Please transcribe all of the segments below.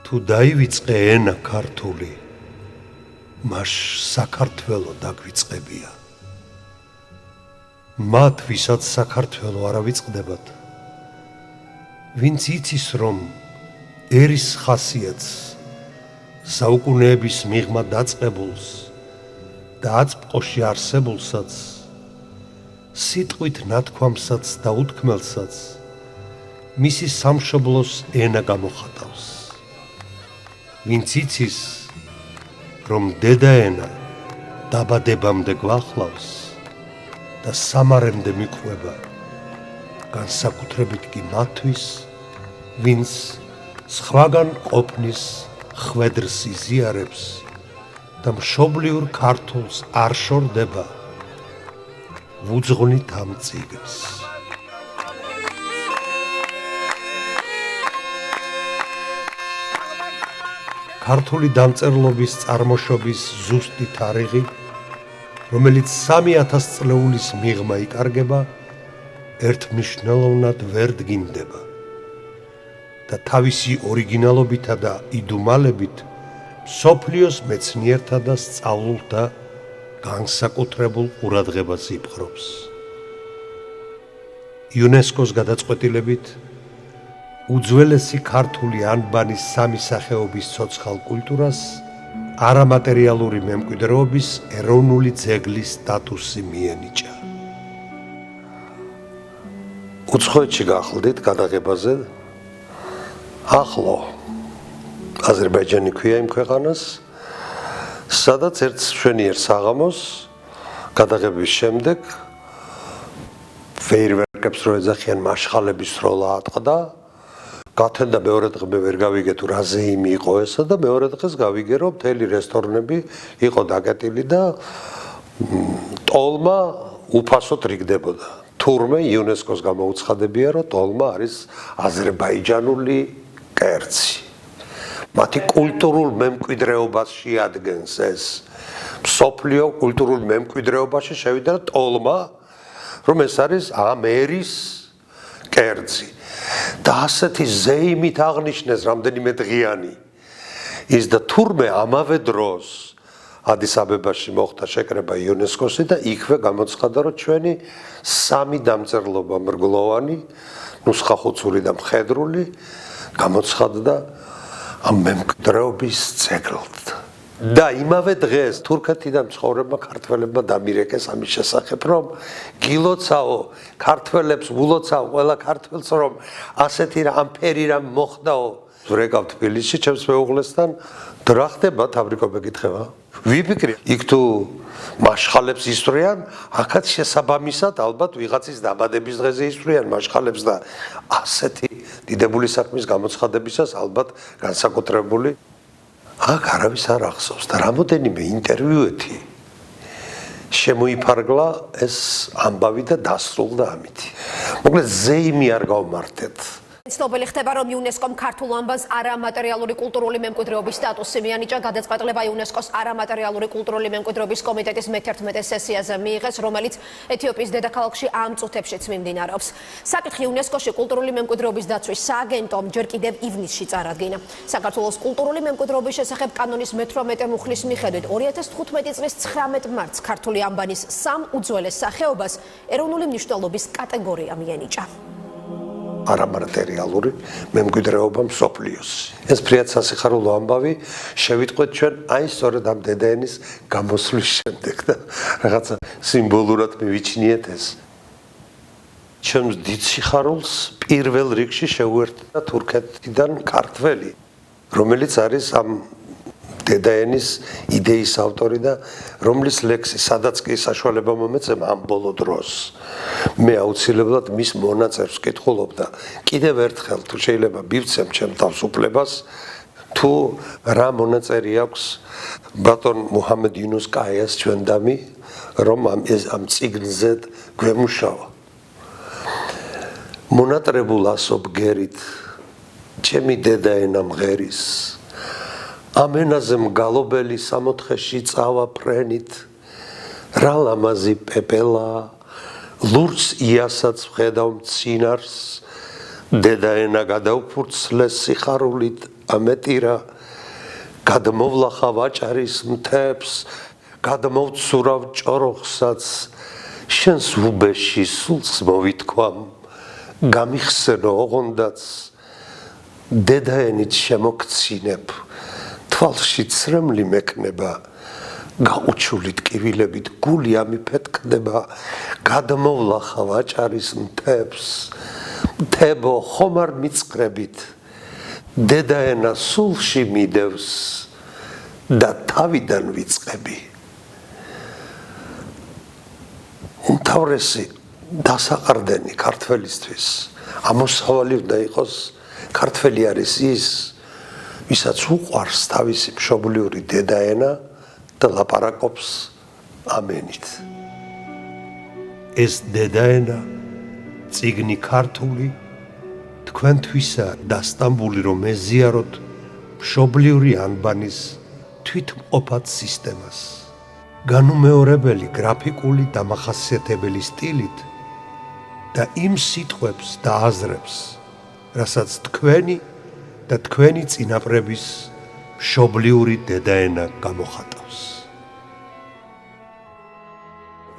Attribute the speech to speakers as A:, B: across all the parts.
A: თუ დაივიწყე ენა ქართული, მას საქართველო დაგვიწყებია. მათ, ვისაც საქართველო არ ავიწყდებათ, ვინც იცის, რომ ერის ხასიათს, საუკუნეების მიღმა დაწყებულს და აწმყოში არსებულსაც, სიტყვით ნათქვამსაც და უთქმელსაც, მისი სამშობლოს ენა გამოხატავს. ვინც იცის, რომ დედაენა დაბადებამდე გვახლავს და სამარემდე მიყვება, განსაკუთრებით კი მათთვის, ვინც სხვაგან ყოფნის ხვედრს იზიარებს და მშობლიურ ქართულს არ შორდება, ვუძღვნით ამ წიგნს. ქართული დამწერლობის წარმოშობის ზუსტი თარიღი, რომელიც 3000 წლეულის მიღმა იკარგება, ერთმნიშვნელოვნად ვერ დგინდება და თავისი ორიგინალობითა და იდუმალებით მსოფლიოს მეცნიერთა და სწავლულთა განსაკუთრებულ ყურადღებას იპყრობს. იუნესკოს გადაწყვეტილებით უძველესი ქართული ანბანის სამი სახეობის ცოცხალ კულტურას არამატერიალური მემკვიდრეობის ეროვნული ძეგლის სტატუსი მიენიჭა. უცხოეთში გახლდით გადაღებაზე, ახლო აზერბაიჯანი ქვია იმ ქვეყანას, სადაც ერთ მშვენიერ საღამოს გადაღების შემდეგ ფეირვერკებს რო ეძახიან მაშხალების სროლა ატყდა, გათენდა მეორე დღე ვერ გავიგე თუ რაზე იმი იყო ესა და მეორე დღეს გავიგე რომ მთელი რესტორნები იყო დაკეტილი და ტოლმა უფასოდ რიგდებოდა. თურმე იუნესკოს გამოუცხადებია რომ ტოლმა არის აზერბაიჯანული კერძი. მათი კულტურულ მემკვიდრეობას შეადგენს ეს. მსოფლიო კულტურულ მემკვიდრეობაში შევიდა ტოლმა, რომ ეს არის ამ ერის კერძი. და ასეთი ზეიმით აღნიშნეს რამდენიმე დღიანი ის და თურმე ამავე დროს ადის-აბებაში მოხდა შეკრება იუნესკოსი და იქვე გამოცხადა რომ ჩვენი სამი დამწერლობა მრგლოვანი, ნუსხახუცური და მხედრული გამოცხადდა ამ მემკვიდრეობის ძეგლად. და იმავე დღეს თურქეთიდან მცხოვრებმა ქართველებმა დამირეკეს ამის შესახებ, რომ გილოცაო ქართველებს, ულოცავ ყველა ქართველს, რომ ასეთი ამფერი რამ მოხდაო. ვრეკავ თბილისში ჩემს მეუღლესთან, რა ხდება, თავრიკობე გითხება. ვიფიქრე, იქ თუ მაშხალებს ისვრიან, აქაც შესაბამისად ალბათ ვიღაცის დაბადების დღეზე ისვრიან მაშხალებს და ასეთი დიდებული საქმის გამოცხადებისას ალბათ განსაკუთრებული აქ არავის არ ახსოვს და რამოდენიმე ინტერვიუეთი შემოიფარგლა ეს ამბავი და დასრულდა ამით. მოკლედ ზეიმი არ გავმართეთ.
B: ცნობილი ხდება, რომ იუნესკომ ქართულ ანბანს არამატერიალური კულტურული მემკვიდრეობის სტატუსი მიანიჭა. გადაწყვეტილება იუნესკოს არამატერიალური კულტურული მემკვიდრეობის კომიტეტის მე-11 სესიაზე მიიღეს, რომელიც ეთიოპიის დედაქალაქში ამ წუთებშიც მიმდინარეობს. საკითხი იუნესკოში კულტურული მემკვიდრეობის დაცვის სააგენტომ ჯერ კიდევ ივნისში წარადგინა. საქართველოს კულტურული მემკვიდრეობის შესახებ კანონის მე-18 მუხლის მიხედვით 2015 წლის 19 მარტს ქართული ანბანის სამ უძველეს სახეობას ეროვნული მნიშვნელობის კატეგორია მიენიჭა.
A: არამატერიალური მემკვიდრეობა მსოფლიოს. ეს ფრიად სასიხარულო ამბავი შევიტყვეთ ჩვენ აი სწორედ ამ დედაენის გამოსვლის შემდეგ და რაღაცა სიმბოლურად მივიჩნიეთ ეს. ჩვენს დიდ სიხარულს პირველ რიგში შეუერთდა თურქეთიდან ქართველი, რომელიც არის ამ დედაენის იდეის ავტორი და რომლის ლექსი სადაც კი საშუალება მომეწემა ამ ბოლო დროს მე აუცილებლად მის მონაწერს ვკითხულობ და კიდევ ერთხელ თუ შეიძლება მივცემ ჩემ თავს უფლებას თუ რა მონაწერი აქვს ბატონ მუჰამედ იუნუს კაიას ჩვენდამი რომ ამ წიგნზე გვემუშავა. მონატრებულ ასო ბგერით ჩემი დედაენა მღერის ამ ენაზე მგალობელი სამოთხეში წავა ფრენით რა ლამაზი პეპელა ლურს იასაც ვხედავ მცინარს დედაენა გადავფურცლეს სიხარულით ამეტირა გადმოვლახა ვაჭარის მთებს გადმოვცურავ ჭოროხსაც შენს უბეში სულს მოვითქვამ გამიხსენო ოღონდაც დედაენით შემოგცინებ თვალში ცრემლი მექნება გაუჩული ტკივილებით გული ამიფეთქდება გადმოვლახა ვაჭარის მთებს მთებო ხომ არ მიწყრებით დედაენა სულში მიდევს და თავიდან ვიწყები უმთავრესი დასაყრდენი ქართველისთვის ამოსავალი უნდა იყოს ქართველი არის ის ვისაც უყვარს თავისი მშობლიური დედაენა და ლაპარაკობს ამენით ეს დედაენა წიგნი ქართული თქვენთვისა დასტამბული რომ ეზიაროთ მშობლიური ანბანის თვითმყოფად სისტემას განუმეორებელი გრაფიკული დამახასიათებელი სტილით და იმ სიტყვებს და აზრებს რასაც თქვენი და თქვენი წინაპრების მშობლიური დედაენა გამოხატავს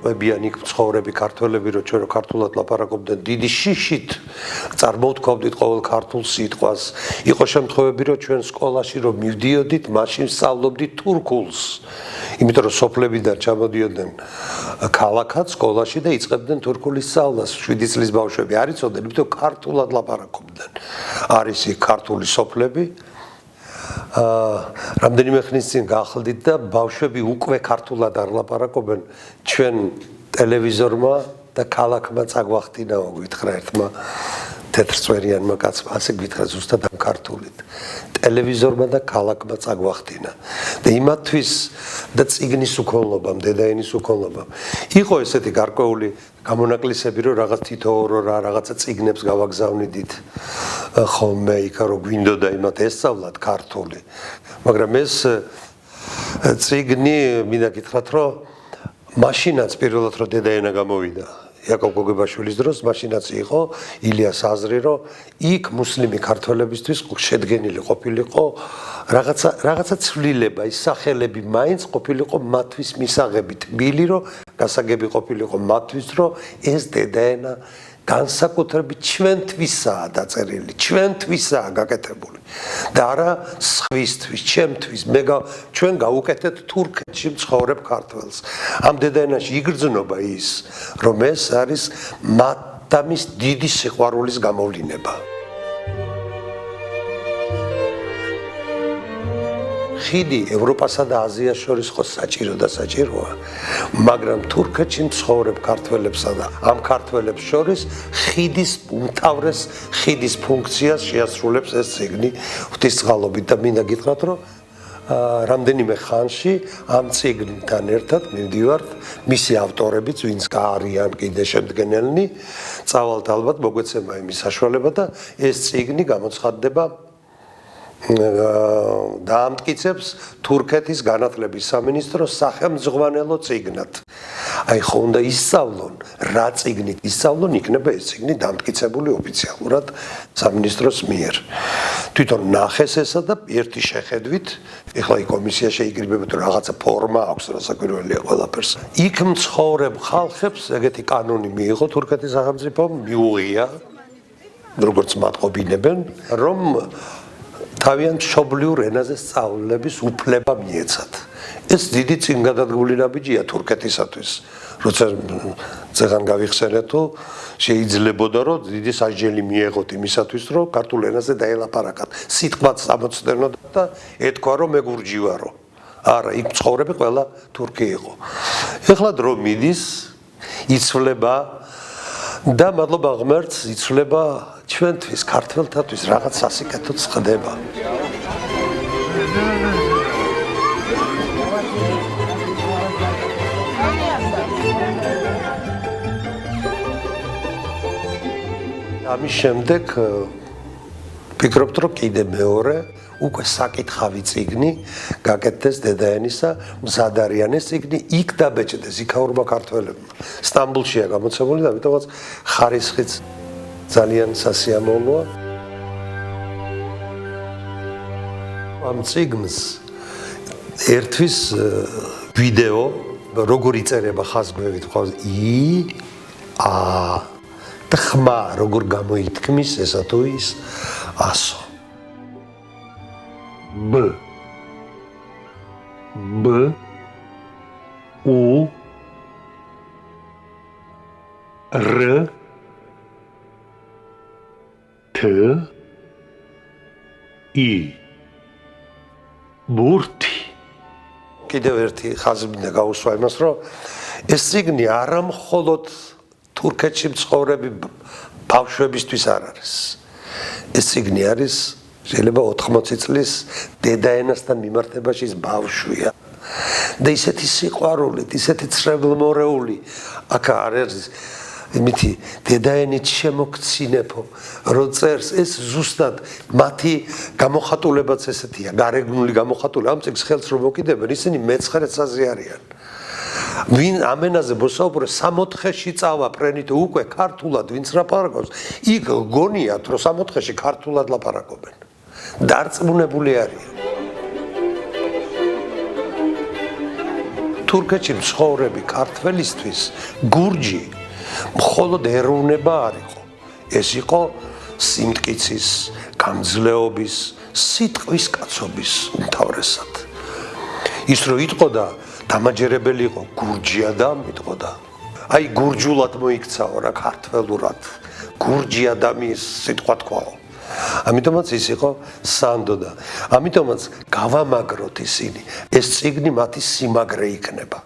A: ებიანი ცხოვრები ქართველები რო ჩვენ ქართულად ლაპარაკობდნენ დიდი შიშით წარმოვთქვავდით ყოველ ქართულ სიტყვას იყო შემთხვევები რომ ჩვენ სკოლაში რომ მივდიოდით მაშინ სწავლობდით თურქულს იმიტომ რომ სოფლებიდან ჩამოდიოდნენ ქალაქად სკოლაში და იწყებდნენ თურქულის სწავლას 7 წლის ბავშვები არ იცოდნენ იმიტომ ქართულად ლაპარაკობდნენ არის იქ ქართული სოფლები რამდენიმე ხნის წინ გახლდით და ბავშვები უკვე ქართულად არ ლაპარაკობენ ჩვენ ტელევიზორმა და ქალაქმა წაგვახტინაო გითხრა ერთმა თეთრწვერიანმა კაცმა ასე გითხრა ზუსტად ამ ქართულით ტელევიზორმა და ქალაქმა წაგვახტინა და იმათთვის და წიგნის უქონლობამ დედაენის უქონლობამ იყო ესეთი გარკვეული გამონაკლისები რომ რაღაც თითოეულ რაღაცა წიგნებს გავაგზავნიდით ხოლმე იქა რომ გვინდოდა იმათ ესწავლათ ქართული მაგრამ ეს წიგნი მინდა გითხრათ რომ მაშინაც პირველად რომ დედაენა გამოვიდა იაკობ გოგებაშვილის დროს მაშინაც იყო ილიას აზრი რომ იქ მუსლიმი ქართველებისთვის შედგენილი ყოფილიყო რაღაცა ცვლილება ის სახელები მაინც ყოფილიყო მათთვის მისაღები თბილი რომ გასაგები ყოფილიყო მათთვის რომ ეს დედაენა განსაკუთრებით ჩვენთვისაა დაწერილი ჩვენთვისაა გაკეთებული და არა სხვისთვის ჩემთვის ჩვენ გავუკეთეთ თურქეთში მცხოვრებ ქართველს ამ დედაენაში იგრძნობა ის რომ ეს არის მათამის დიდი სიყვარულის გამოვლინება ხიდი ევროპასა და აზიას შორის ხო საჭირო და საჭიროა მაგრამ თურქეთში მცხოვრებ ქართველებსა და ამ ქართველებს შორის ხიდის უმთავრეს ხიდის ფუნქციას შეასრულებს ეს წიგნი ღვთისწყალობით და მინდა გითხრათ რომ რამდენიმე ხანში ამ წიგნთან ერთად მივდივართ მისი ავტორებიც ვინც არიან კიდე შემდგენელნი წავალთ ალბათ მოგვეცემა იმის საშუალება და ეს წიგნი გამოცხადდება დაამტკიცებს თურქეთის განათლების სამინისტროს სახელმძღვანელო წიგნად. აი ხო უნდა ისწავლონ, რა წიგნით ისწავლონ, იქნება ეს წიგნი დამტკიცებული ოფიციალურად სამინისტროს მიერ. თვითონ ნახეს ესა და ერთი შეხედვით, ეხლა იქ კომისია შეიკრიბება თუ რაღაცა ფორმა აქვს, რასაკვირველია ყველაფერს. იქ მცხოვრებ ხალხებს ეგეთი კანონი მიიღო თურქეთის სახელმწიფომ, მიუღია, როგორც მატყობინებენ, რომ თავიანთ მშობლიურ ენაზე სწავლების უფლება მიეცათ. ეს დიდი წინგადადგმული ნაბიჯია თურქეთისათვის. როცა ზეგან გავიხსენეთ, თუ შეიძლებოდა რომ დიდი სასჯელი მიეღოთ იმისათვის, რომ ქართულ ენაზე დაელაპარაკათ. სიტყვაც ამოცდენოდ და ეთქვა რომ მეგურჯი ვარო. არა, იქ ცხოვრები ყველა თურქი იყო. ეხლა დრო მიდის, იცვლება და მადლობა ღმერთს იცვლება ჩვენთვის ქართველთათვის რაღაც სასიკეთოც ხდება. ამის შემდეგ ვფიქრობთ, რომ კიდე მეორე უკვე საკითხავი წიგნი გაკეთდეს დედაენისა, მზად არიან ეს წიგნი, იქ დაბეჭდეს იქაურმა ქართველებმა. სტამბოლშია გამოცემული და ამიტომაც ხარისხიც ძალიან სასიამოვნოა. ამ წიგნს ერთვის ვიდეო, როგორ იწერება ხაზგმებით ყავს ი ა და ხმა როგორ გამოითქმის ესა თუ ის ასო ბ უ р თ ი ბურთი კიდევ ერთი ხაზი მინდა გავუსვა იმას, რომ ეს წიგნი არა მხოლოდ თურქეთში მცხოვრები ბავშვებისთვის არ არის. ეს წიგნი არის შეიძლება 80 წლის დედაენასთან მიმართებაში ის ბავშვია. და ისეთი სიყვარული, ისეთი ცრემლმორეული აქ არ არის იმითი დედაენით შემოქცინებო, რომ წერს ეს ზუსტად მათი გამოხატულებაც ესეთია, გარეგნული გამოხატულება. ამ წიგნს ხელს რომ მოკიდებენ, ისინი მე-9 წაზე არიან. ვინ ამენაზე მოსაუბრე 64-ში წავა ფრენით უკვე ქართულად ვინც ლაპარაკობს, იქ გონიათ რომ 64-ში ქართულად ლაპარაკობენ. დარწმუნებული არიან. თურქეთში მცხოვრები ქართველისთვის გურჯი მხოლოდ ეროვნება არ იყო. ეს იყო სიმტკიცის, გამძლეობის, სიტყვის კაცობის უმთავრესად. ის რო იტყოდა დამაჯერებელი იყო გურჯი ადამი იტყოდა. აი გურჯულად მოიქცაო რა ქართველურად. გურჯი ადამის სიტყვა თქვაო. ამიტომაც ის იყო სანდო და ამიტომაც გავამაგროთ ისინი. ეს წიგნი მათი სიმაგრე იქნება.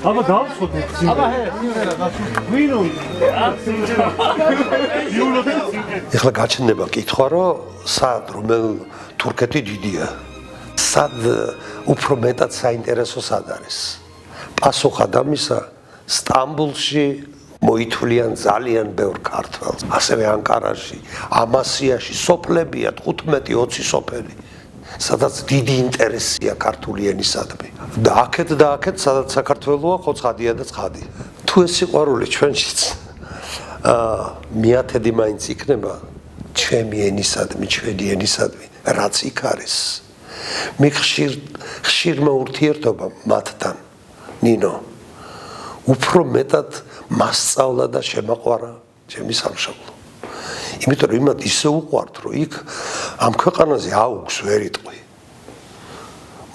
C: აბა დავსხოთ აბა
A: ეხლა გაჩნდება კითხვა, რომ სად რომელ თურქეთი დიდია? სად უფრო მეტად საინტერესო სად არის? პასუხად ამისა სტამბულში მოითვლიან ძალიან ბევრ ქართველს. ასევე ანკარაში, ამასიაში სოფლებია 15-20 სოფელი. სადაც დიდი ინტერესია ქართული ენისადმი. და აქეთ სადაც საქართველოა ხო ცხადია და ცხადი. თუ ეს სიყვარული ჩვენშიც მიათედი მაინც იქნება ჩემი ენისადმი, ჩვენი ენისადმი, რაც იქ არის. მე ხშირმა ურთიერთობა მათთან, ნინო, უფრო მეტად მასწავლა და შემაყვარა ჩემი სამშობლო. იმიტომ რომ იმათ ისე უყვართ, რომ იქ ამ ქვეყანაზე აუგს ვერ იტყვი.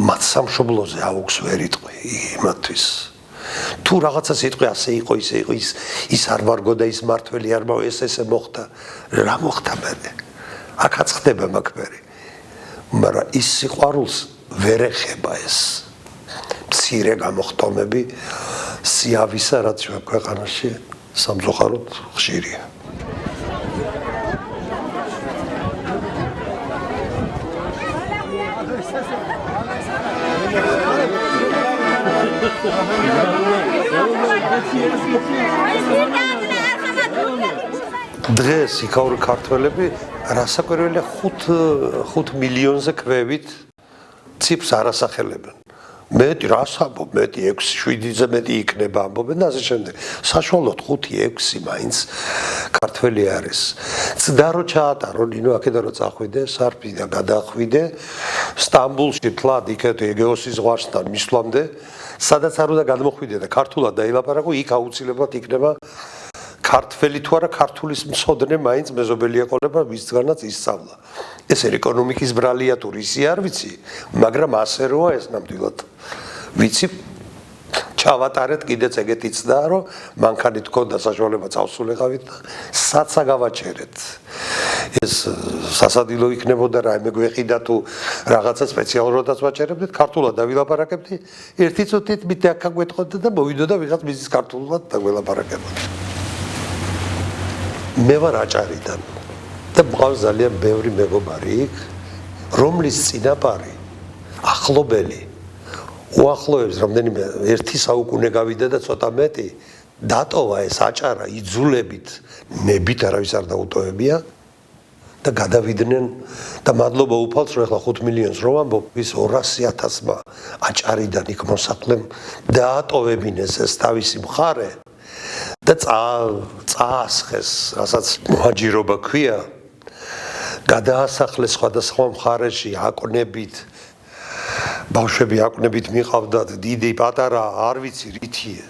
A: მათ სამშობლოზე აუგს ვერ იტყვი იმათთვის. თუ რაღაცა სიტყვი ასე იყო, ისე იყო, ის არ ვარგო და ის მართველი არ მაო, ესე მოხდა. რა მოხდა მერე? აქაც ხდება მაგბერი. მაგრამ ის სიყვარულს ვერ ეხება ეს მცირე გამოხტომები სიავისა, რაც ჩვენ ქვეყანაში სამწუხაროდ ხშირია. დღეს იქაური ქართველები რასაკვირველია 5 მილიონზე ქვევით ციფრს არასახელებენ. მეტი რას ამბობ, მეტი 6-7-ზე მეტი იქნება ამბობენ და ასე შემდეგ. საშუალოდ 5-6 მაინც ქართველი არის. ცდა რო ჩაატარო, ნინო აქედან რო წახვიდე, სარფიდან გადახვიდე, სტამბულში თლად იქეთ ეგეოსის ზღვასთან მისვლამდე, სადაც არ უნდა გადმოხვიდე და ქართულად დაილაპარაკო, იქ აუცილებლად იქნება ქართველი თუ არა ქართულის მცოდნე მაინც მეზობელი ეყოლება, ვისგანაც ისწავლა. ეს ეკონომიკის ბრალია თუ რისი არ ვიცი, მაგრამ ასე როა ეს ნამდვილად. ვიცი ჩავატარეთ კიდეც ეგეთი ცდა, რომ მანქანით გქონდა საშუალება წავსულიყავით და საცა გავაჩერეთ. ეს სასადილო იქნებოდა რა, მე გვეყიდა თუ რაღაცა სპეციალურადაც ვაჩერებდით, ქართულად დავილაპარაკებდი, ერთი წუთით მით აქა გვეტყოდა და მოვიდოდა ვიღაც მისის ქართულად და გველაპარაკებოდა. მე ვარ აჭარიდან და მყავს ძალიან ბევრი მეგობარი იქ, რომლის წინაპარი ახლობელი უახლოებს რამდენიმე 1 საუკუნე გავიდა და ცოტა მეტი დატოვა ეს აჭარა იძულებით, ნებით არავის არ დაუტოვებია და გადავიდნენ და მადლობა უფალს რომ ახლა 5 მილიონს რომ ამბობ ის 200,000-მა აჭარიდან იქ მოსახლემ დაატოვებინეს ეს თავისი მხარე და წაასხეს რასაც მოაჯირობა ქვია გადაასახლეს სხვადასხვა მხარეში აკვნებით ბავშვები აკვნებით მიყავდათ დიდი პატარა არ ვიცი რითია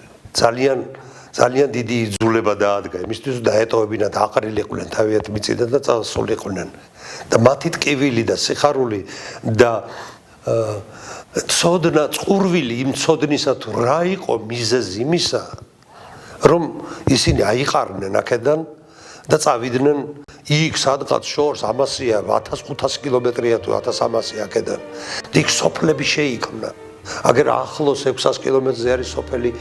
A: ძალიან დიდი იძულება დაადგა იმისთვის დაეტოვებინათ აყრილიყვნენ თავიანთ მიწიდან და წასულიყვნენ და მათი ტკივილი და სიხარული და ცოდნა წყურვილი იმ ცოდნისა თუ რა იყო მიზეზი იმისა რომ ისინი აიყარნენ აქედან და წავიდნენ იქ სადღაც შორს ამასია 1500 კილომეტრია თუ 1300 აქედან იქ სოფლები შეიქმნა აგერ ახლოს 600 კილომეტრზე არის სოფელი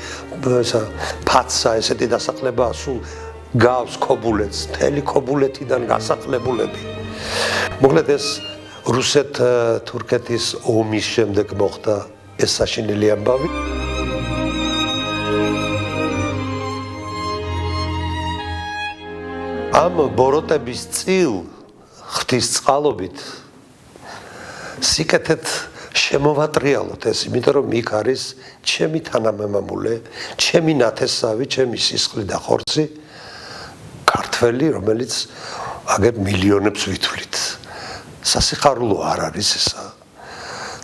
A: ფაცა ესეთი დასახლება სულ გავს ქობულეთს მთელი ქობულეთიდან გასახლებულები მოკლედ ეს რუსეთ-თურქეთის ომის შემდეგ მოხდა ეს საშინელი ამბავი ამ ბოროტების წილ ღვთის წყალობით სიკეთეთ შემოვატრიალოთ ეს იმიტომ რომ იქ არის ჩემი თანამემამულე ჩემი ნათესავი ჩემი სისხლი და ხორცი ქართველი რომელიც აგერ მილიონებს ვითვლით სასიხარულო არ არის ესა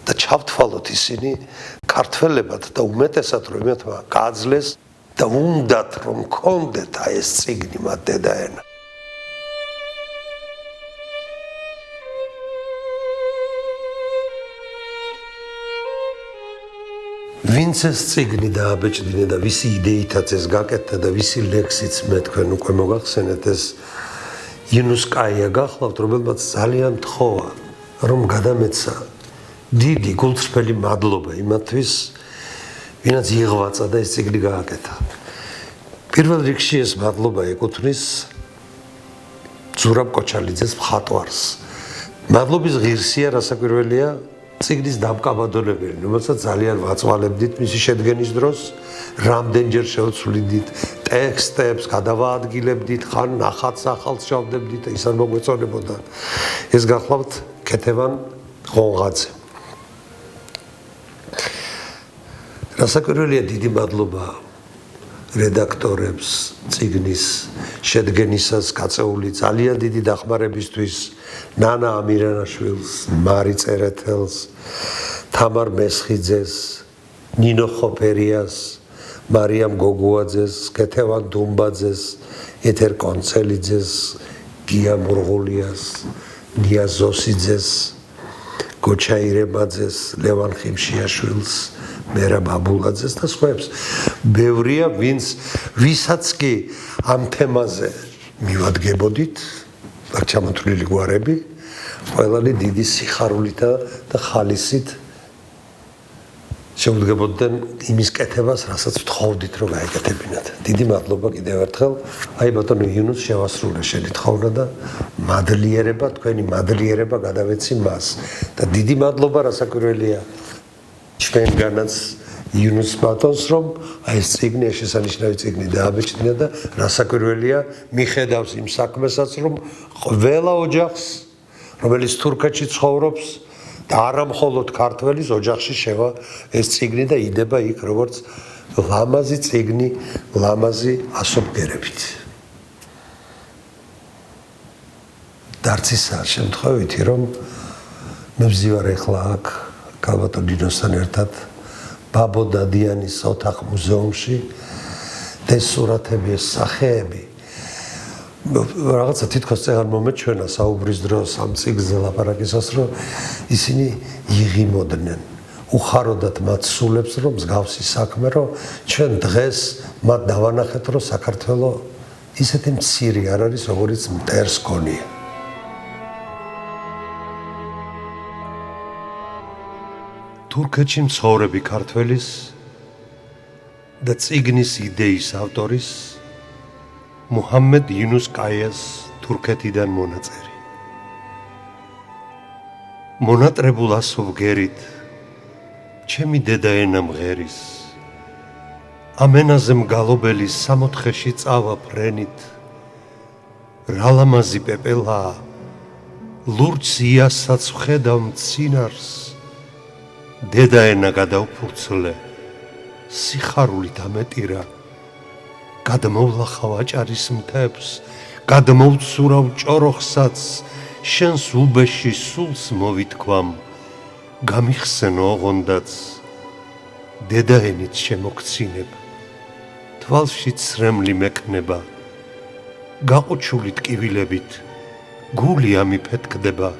A: და ჩავთვალოთ ისინი ქართველებად და უმეტესად რომ იმათმა გააძლეს და უნდათ რომ კონდეთ აი ეს წიგნი მათ დედაენა ვინც ეს წიგნი დააბეჭდინე და ვისი იდეითაც ეს გაკეთდა და ვისი ლექსიც მე თქვენ უკვე მოგახსენეთ ეს იუნუსკაია გახლავთ რომელმაც ძალიან თხოვა რომ გადამეცა დიდი გულწრფელი მადლობა იმათთვის ვინაც იღვაცა და ეს წიგნი გააკეთა პირველ რიგში ეს მადლობა ეკუთვნის ზურაბ კოჩალიძეს მხატვარს მადლობის ღირსია რასაკვირველია წიგნის დამკაბადონებელი, რომელსაც ძალიან ვაწვალებდით მისი შედგენის დროს, რამდენჯერ შევცვლიდით ტექსტებს, გადავაადგილებდით, ხან ნახატს ახალს ჩავდებდით, ის არ მოგვეწონებოდა. ეს გახლავთ ქეთევან ღონღაძე. რასაკვირველია დიდი მადლობა რედაქტორებს წიგნის შედგენისას გაწეული ძალიან დიდი დახმარებისთვის ნანა ამირანაშვილს, მარი წერეთელს, თამარ მესხიძეს, ნინო ხოფერიას, მარიამ გოგუაძეს, ქეთევან დუმბაძეს, ეთერ კონცელიძეს, გია მურღულიას, ნია ზოსიძეს, გოჩა ირემაძეს, ლევან ხიმშიაშვილს, მერაბ აბულაძეს და სხვაებს. ბევრია, ვისაც კი ამ თემაზე მივადგებოდით, აქ ჩამოთვლილი გვარები, ყველანი დიდი სიხარულით და ხალისით შეუდგებოდნენ იმის კეთებას, რასაც ვთხოვდით, რომ გაეკეთებინათ. დიდი მადლობა კიდევ ერთხელ. აი ბატონო იუნუს შევასრულე შენი თხოვნა და მადლიერება, თქვენი მადლიერება გადავეცი მას. და დიდი მადლობა რასაკვირველია ჩვენგანაც იუნუს ბატონს, რომ აი ეს წიგნი, ეს შესანიშნავი წიგნი დააბეჭდინა და რასაკვირველია მიხედავს იმ საქმესაც, რომ ყველა ოჯახს, რომელიც თურქეთში ცხოვრობს და არა მხოლოდ ქართველის ოჯახში შევა ეს წიგნი და იდება იქ როგორც ლამაზი წიგნი, ლამაზი ასობგერებით. დარცისა შემთხვევითი, რომ მე ვზივარ ახლა აქ კალბატონ დინოსთან ერთად ბაბო დადიანის ოთახ მუზეუმში და ეს სურათები, ეს სახეები რაღაცა თითქოს წეღან მომეჩვენა საუბრის დროს ამ წიგნზე ლაპარაკისას, რომ ისინი იღიმოდნენ უხაროდათ მათ სულებს, რომ მსგავსი საქმე, რომ ჩვენ დღეს მათ დავანახეთ, რომ საქართველო ისეთი მცირე არ არის, როგორც მტერს გონია. თურქეთში მცხოვრები ქართველის და წიგნის იდეის ავტორის მუჰამმედ იუნუსკაიას თურქეთიდან მონაწერი. მონატრებულ ასობგერით ჩემი დედაენა მღერის ამ ენაზე მგალობელი სამოთხეში წავა ფრენით რა ლამაზი პეპელაა ლურჯს იასაც ვხედავ მცინარს დედაენა გადავფურცლე სიხარულით ამეტირა გადმოვლახავ აჭარის მთებს გადმოვცურავ ჭოროხსაც შენს უბეში სულს მოვითქვამ გამიხსენო ოღონდაც დედაენით შემოგცინებ თვალში ცრემლი მექნება გაყუჩული ტკივილებით გული ამიფეთქდება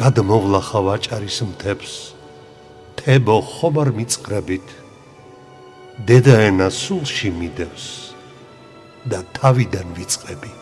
A: გადმოვლახავ აჭარის მთებს თებო ხომარ მიწყრებით დედაენა სულში მიდევს და თავიდან ვიწყები